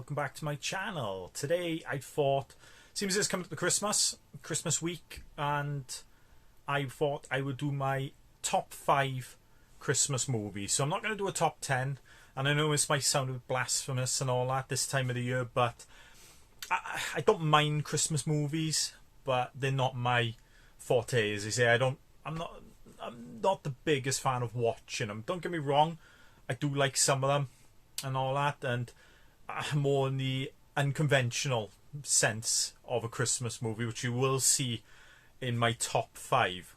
welcome back to my channel. Today I thought, seems it's coming up to Christmas week, and I thought I would do my top 5 Christmas movies. So I'm not going to do a top 10, and I know this might sound a bit blasphemous and all that this time of the year, but I don't mind Christmas movies, but they're not my forte, as I say. I'm not the biggest fan of watching them. Don't get me wrong, I do like some of them and all that, and more in the unconventional sense of a Christmas movie, which you will see in my top 5.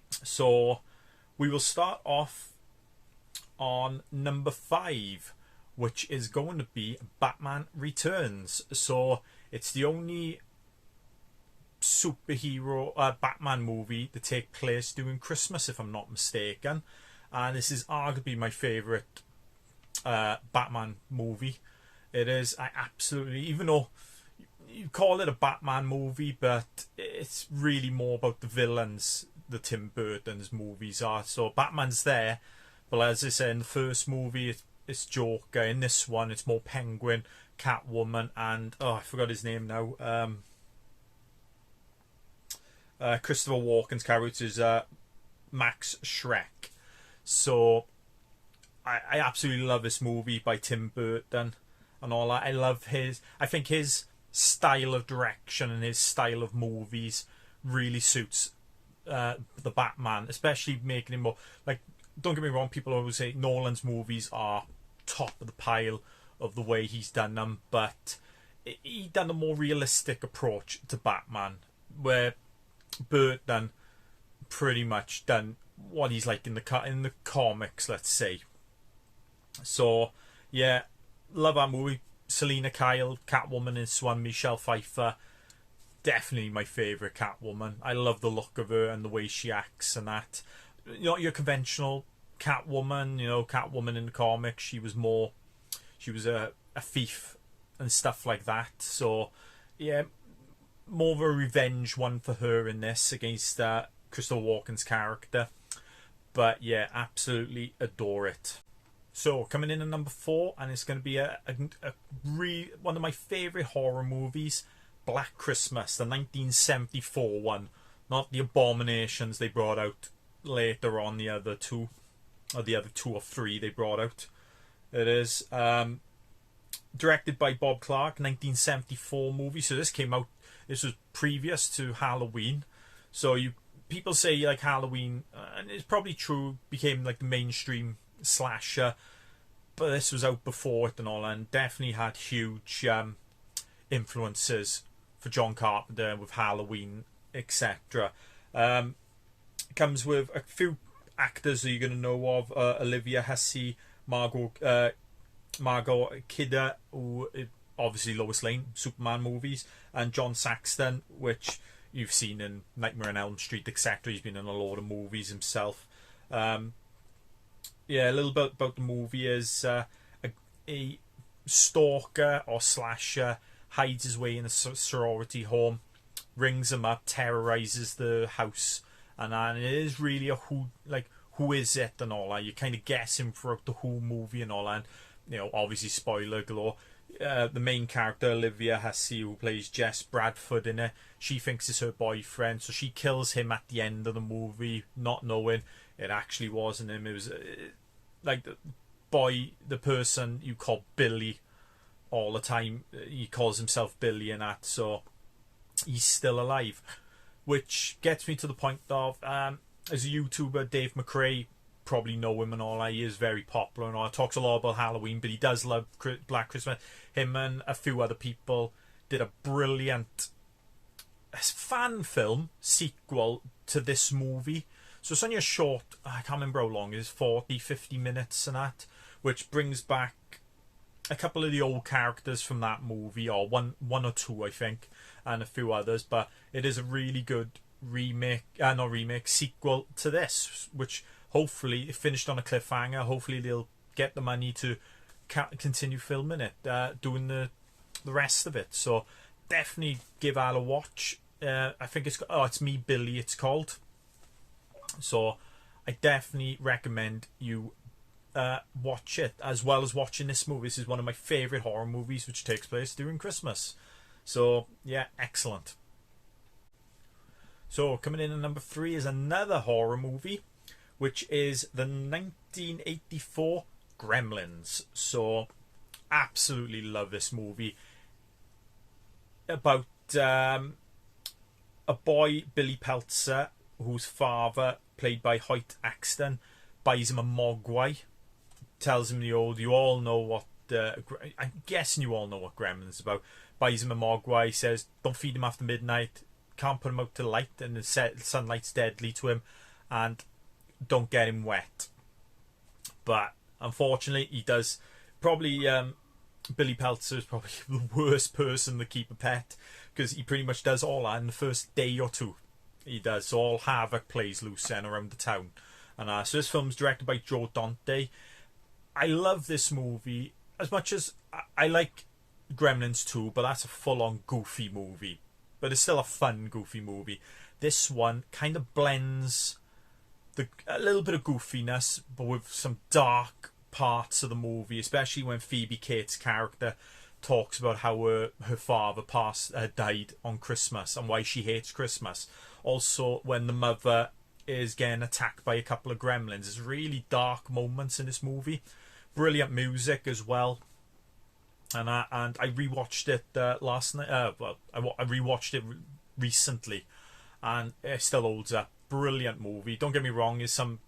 So we will start off on number 5, which is going to be Batman Returns. So it's the only superhero Batman movie to take place during Christmas, if I'm not mistaken, and this is arguably my favourite Batman movie. It is. I absolutely, even though you call it a Batman movie, but it's really more about the villains the Tim Burton's movies are. So Batman's there, but as I said, in the first movie it's Joker. In this one it's more Penguin, Catwoman, and I forgot his name now. Christopher Walken's character is Max Schreck. So I absolutely love this movie by Tim Burton and all that. I think his style of direction and his style of movies really suits the Batman, especially making him more, like, don't get me wrong, people always say Nolan's movies are top of the pile of the way he's done them, but he done a more realistic approach to Batman, where Burton pretty much done what he's like in the comics, let's say. So yeah, love that movie. Selena Kyle, Catwoman in this one. Michelle Pfeiffer, definitely my favourite Catwoman. I love the look of her and the way she acts and that. Not your conventional Catwoman. You know, Catwoman in the comics, she was a thief and stuff like that. So yeah, more of a revenge one for her in this against Christopher Walken's character. But yeah, absolutely adore it. So coming in at number 4, and it's going to be one of my favourite horror movies, Black Christmas, the 1974 one, not the abominations they brought out later on, the other two or three they brought out. It is directed by Bob Clark, 1974 movie. So this was previous to Halloween. So people say like Halloween, and it's probably true, became like the mainstream slasher, but this was out before it and all, and definitely had huge influences for John Carpenter with Halloween, etc. Comes with a few actors that you're going to know of: Olivia Hussey, Margot Kidder, who obviously Lois Lane, Superman movies, and John Saxon, which you've seen in Nightmare on Elm Street, etc. He's been in a lot of movies himself. Yeah, a little bit about the movie is a stalker or slasher hides his way in a sorority home, rings him up, terrorizes the house, and it is really a who is it and all that. You're kind of guessing throughout the whole movie and all that. You know, obviously spoiler galore. The main character, Olivia Hussey, who plays Jess Bradford in it, she thinks it's her boyfriend, so she kills him at the end of the movie, not knowing it actually wasn't him. It was like the person you call Billy all the time. He calls himself Billy and that, so he's still alive. Which gets me to the point of, as a YouTuber, Dave McRae, probably know him and all that. He is very popular and all. Talks a lot about Halloween, but he does love Black Christmas. Him and a few other people did a brilliant fan film sequel to this movie. So it's only a short, I can't remember how long it is, 40-50 minutes and that, which brings back a couple of the old characters from that movie, or one or two I think, and a few others. But it is a really good sequel to this, which hopefully it finished on a cliffhanger. Hopefully they'll get the money to continue filming it, doing the rest of it. So definitely give that a watch. I think it's Me Billy it's called. So I definitely recommend you watch it as well as watching this movie. This is one of my favourite horror movies, which takes place during Christmas. So yeah, excellent. So coming in at number 3 is another horror movie, which is the 1984 Gremlins. So absolutely love this movie. About a boy, Billy Peltzer, whose father, played by Hoyt Axton, buys him a mogwai. Tells him you all know what I'm guessing you all know what Gremlins is about. Buys him a mogwai, says don't feed him after midnight, can't put him out to light, and the sunlight's deadly to him, and don't get him wet. But unfortunately he does. Probably Billy Peltzer is probably the worst person to keep a pet, because he pretty much does all that in the first day or two. He does. So all havoc plays loose then around the town. And so this film's directed by Joe Dante. I love this movie as much as I like Gremlins 2, but that's a full-on goofy movie. But it's still a fun, goofy movie. This one kind of blends a little bit of goofiness, but with some dark parts of the movie, especially when Phoebe Cates' character talks about how her father died on Christmas and why she hates Christmas. Also, when the mother is getting attacked by a couple of gremlins. There's really dark moments in this movie. Brilliant music as well. And I rewatched it last night. I rewatched it recently, and it still holds up. Brilliant movie. Don't get me wrong. There's some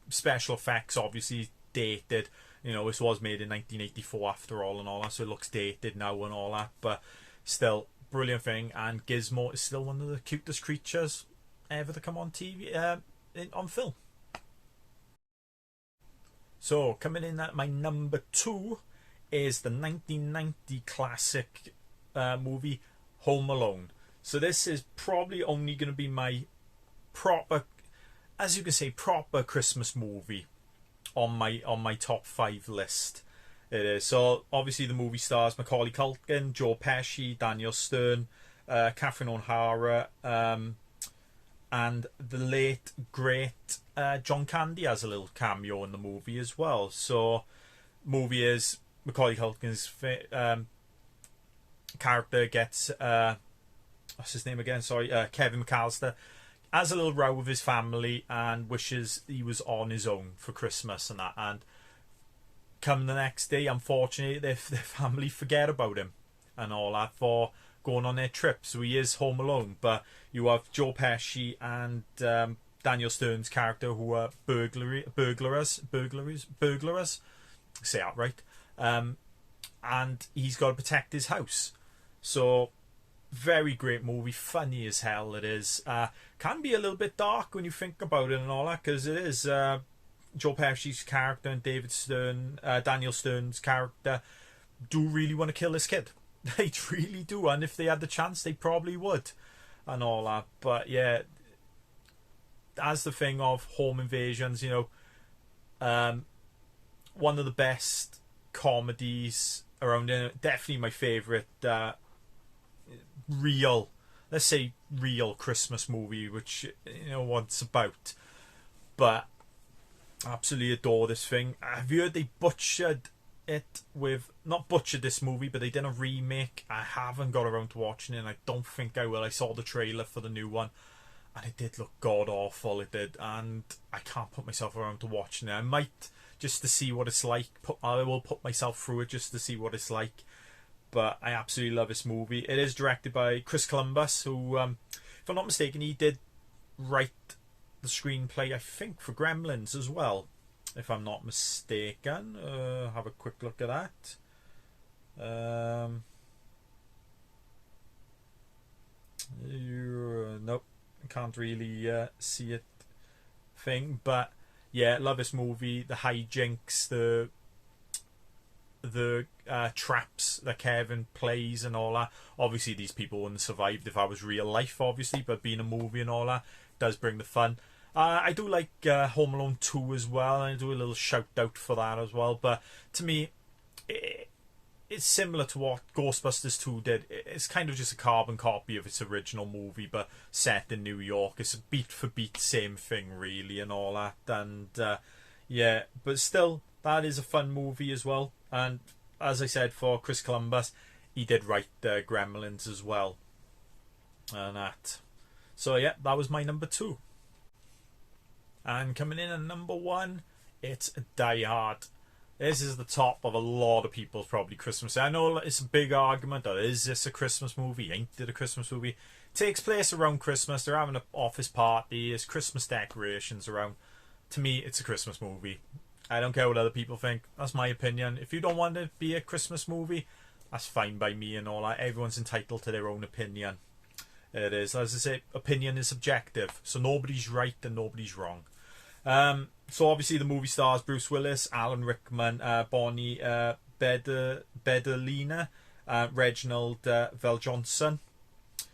special effects obviously dated. You know, this was made in 1984 after all and all that, so it looks dated now and all that. But still, brilliant thing. And Gizmo is still one of the cutest creatures ever to come on TV, on film. So coming in at my number 2 is the 1990 classic movie Home Alone. So this is probably only going to be my proper, as you can say, proper Christmas movie on my top 5 list. It is. So obviously the movie stars Macaulay Culkin, Joe Pesci, Daniel Stern, Catherine O'Hara, and the late great John Candy has a little cameo in the movie as well. So movie is Macaulay Culkin's character gets what's his name again? Sorry, Kevin McAllister has a little row with his family and wishes he was on his own for Christmas and that. And come the next day, unfortunately, their family forget about him and all that for going on their trip. So he is home alone. But you have Joe Pesci and Daniel Stern's character who are burglars. Say that right. And he's got to protect his house. So very great movie, funny as hell it is. Can be a little bit dark when you think about it and all that, because it is Joe Pesci's character and Daniel Stern's character do really want to kill this kid. They really do, and if they had the chance they probably would and all that. But yeah, as the thing of home invasions, you know, one of the best comedies around here. Definitely my favourite real Christmas movie, which you know what it's about. But absolutely adore this thing. Have you heard they butchered it with, not butchered this movie, but they did a remake? I haven't got around to watching it and I don't think I will. I saw the trailer for the new one and it did look god awful, it did, and I can't put myself around to watching it. I might, just to see what it's like. I will put myself through it just to see what it's like. But I absolutely love this movie. It is directed by Chris Columbus, who, if I'm not mistaken, he did write the screenplay, I think, for Gremlins as well, if I'm not mistaken. Have a quick look at that. Nope, can't really see it thing. But yeah, love this movie. The hijinks, the traps that Kevin plays and all that. Obviously these people wouldn't have survived if I was real life, obviously, but being a movie and all that does bring the fun. I do like Home Alone 2 as well, and I do a little shout out for that as well. But to me, it's similar to what Ghostbusters 2 did. It's kind of just a carbon copy of its original movie, but set in New York. It's a beat for beat same thing really and all that. And Yeah, but still, that is a fun movie as well. And as I said, for Chris Columbus, he did write Gremlins as well. And that. So yeah, that was my number 2. And coming in at number 1, it's Die Hard. This is the top of a lot of people's probably Christmas. I know it's a big argument. Oh, is this a Christmas movie? Ain't it a Christmas movie? It takes place around Christmas. They're having an office party. There's Christmas decorations around. To me, it's a Christmas movie. I don't care what other people think. That's my opinion. If you don't want it to be a Christmas movie, that's fine by me and all that. Everyone's entitled to their own opinion. It is. As I say, opinion is subjective. So nobody's right and nobody's wrong. So obviously the movie stars Bruce Willis, Alan Rickman, Bonnie Bedelina, Reginald VelJohnson.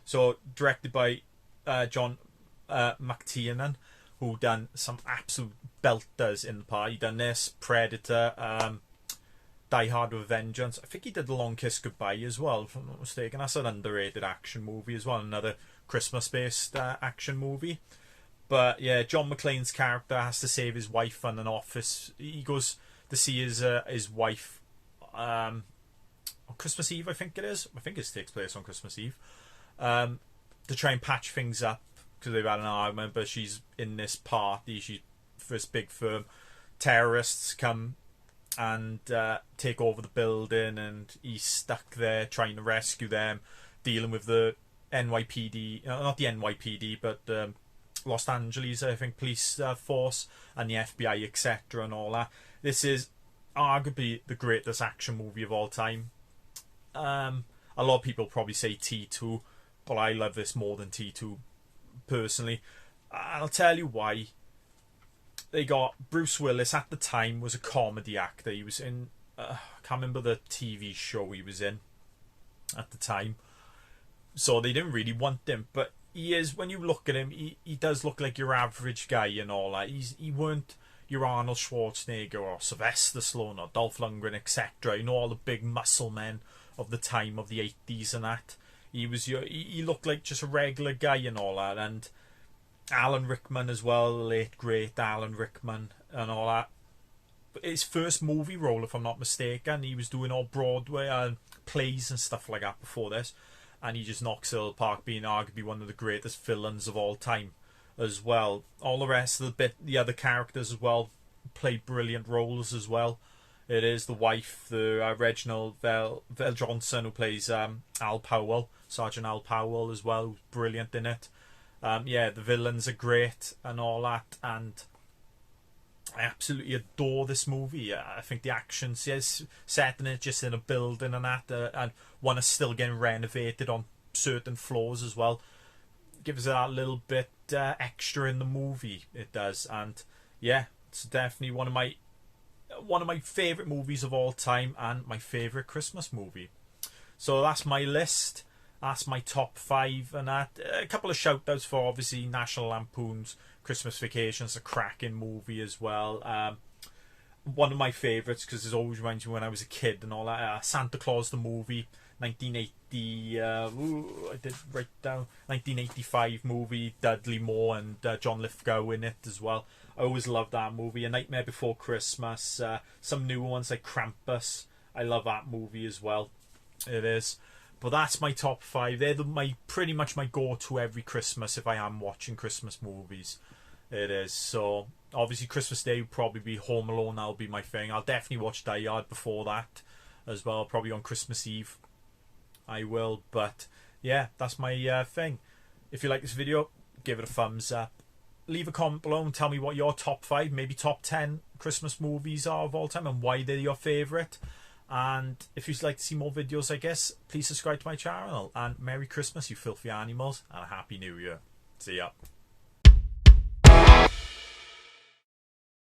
So directed by John McTiernan, who done some absolute belters in the part. He done this, Predator, Die Hard with Vengeance. I think he did The Long Kiss Goodbye as well, if I'm not mistaken. That's an underrated action movie as well. Another Christmas-based action movie. But yeah, John McClane's character has to save his wife in an office. He goes to see his wife on Christmas Eve, I think it is. I think it takes place on Christmas Eve. To try and patch things up because they've had an argument. But she's in this party. She's for this big firm. Terrorists come and take over the building, and he's stuck there trying to rescue them, dealing with the NYPD, not the NYPD, but Los Angeles, I think, police force and the FBI, etc. and all that. This is arguably the greatest action movie of all time. A lot of people probably say T2, but I love this more than T2 personally. I'll tell you why. They got Bruce Willis at the time was a comedy actor. He was in I can't remember the TV show he was in at the time, so they didn't really want him. But he is, when you look at him, he does look like your average guy and all that. He weren't your Arnold Schwarzenegger or Sylvester Stallone or Dolph Lundgren, etc. You know, all the big muscle men of the time of the 80s and that. He looked like just a regular guy and all that. And Alan Rickman as well, late great Alan Rickman and all that. But his first movie role, if I'm not mistaken, he was doing all Broadway plays and stuff like that before this, and he just knocks it out of the park, being arguably one of the greatest villains of all time as well. All the rest of the other characters as well play brilliant roles as well. It is the wife, the Reginald VelJohnson, who plays Al Powell, Sergeant Al Powell as well, who's brilliant in it. Yeah, the villains are great and all that, and I absolutely adore this movie. I think the action is set in it just in a building and that, and one is still getting renovated on certain floors as well. Gives it that little bit extra in the movie. It does, and yeah, it's definitely one of my favourite movies of all time and my favourite Christmas movie. So that's my list. That's my top 5 and that. A couple of shout outs for obviously National Lampoon's Christmas Vacation. It's a cracking movie as well. One of my favourites because it always reminds me when I was a kid and all that. Santa Claus the movie, 1980. I did write down 1985 movie. Dudley Moore and John Lithgow in it as well. I always loved that movie. A Nightmare Before Christmas. Some new ones like Krampus. I love that movie as well. It is. But that's my top 5. They're pretty much my go-to every Christmas if I am watching Christmas movies. It is. So obviously Christmas Day will probably be Home Alone. That'll be my thing. I'll definitely watch Die Hard before that as well. Probably on Christmas Eve. I will. But yeah, that's my thing. If you like this video, give it a thumbs up. Leave a comment below and tell me what your top 5, maybe top 10 Christmas movies are of all time and why they're your favourite. And if you'd like to see more videos, I guess, please subscribe to my channel. And Merry Christmas, you filthy animals, and a Happy New Year. See ya.